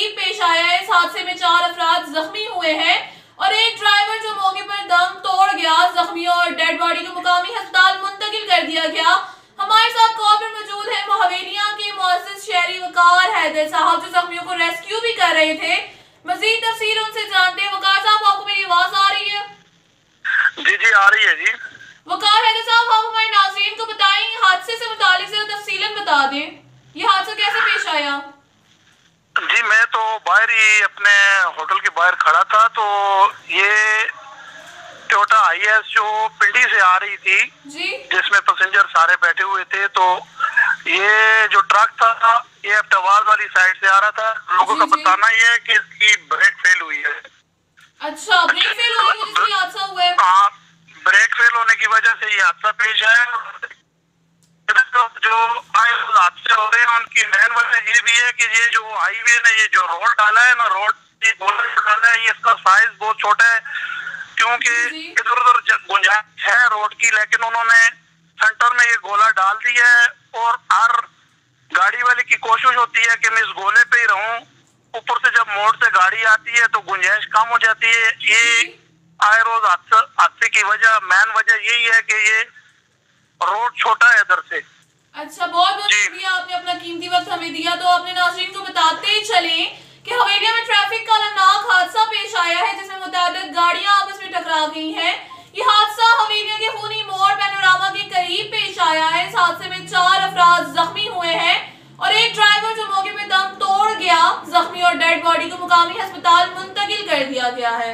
करीब पेश आया है। इस हादसे में 4 अफराद जख्मी हुए हैं और एक ड्राइवर जो मौके पर दम तोड़ गया। जख्मियों और डेड बॉडी को मुकामी अस्पताल मुंतकिल कर दिया गया। हमारे साथ कॉल पर मौजूद है हवेलियां के मुअज़्ज़िज़ शहरी वकार हैदर साहब, जो जख्मियों को रेस्क्यू भी कर रहे थे। मजीद तफसील उनसे जानते हैं। वकार साहब, आपको मेरी आवाज आ रही है? जी आ रही है जी। वकार हैदर साहब, आप हमारे नाज़रीन को बताएं, हादसे से मुतालिक से तफसीलन बता दें, ये हादसा कैसे पेश आया? जी मैं तो बाहर ही अपने होटल के बाहर खड़ा था, तो ये टोयोटा IS जो पिंडी से आ रही थी जी, जिसमें पैसेंजर सारे बैठे हुए थे, तो ये जो ट्रक था ये अफ्ताबाद वाली साइड से आ रहा था। लोगों का बताना ये है कि इसकी ब्रेक फेल हुई है। अच्छा, ब्रेक फेल होने की वजह से हादसा हुआ है? हाँ, ब्रेक फेल होने की वजह से ये हादसा पेश आया। जो हादसे हो रहे हैं उनकी मेन वजह ये भी है कि ये जो हाईवे ने ये जो रोड डाला है ना, रोड ये गोला डाला है, ये इसका साइज बहुत छोटा है क्योंकि इधर उधर गुंजाइश है रोड की, लेकिन उन्होंने सेंटर में ये गोला डाल दिया है और हर गाड़ी वाले की कोशिश होती है कि मैं इस गोले पे ही रहूं। ऊपर से जब मोड़ से गाड़ी आती है तो गुंजाइश कम हो जाती है। ये आए रोज हादसे की वजह मेन वजह यही है कि ये रोड छोटा है इधर से। अच्छा, बहुत बहुत शुक्रिया, आपने अपना कीमती वक्त हमें दिया। तो आपने नाज़रीन को बताते ही चले कि हवेलिया में ट्रैफिक का अलनाक हादसा पेश आया है जिसमें मुतअद्दिद गाड़ियां आपस में टकरा गई हैं। ये हादसा हवेलिया के खूनी मोड़ पैनोरामा के करीब पेश आया है। इस हादसे में 4 अफराद जख्मी हुए हैं और एक ड्राइवर जो मौके पर दम तोड़ गया। जख्मी और डेड बॉडी को मुकामी अस्पताल मुंतकिल कर दिया गया है।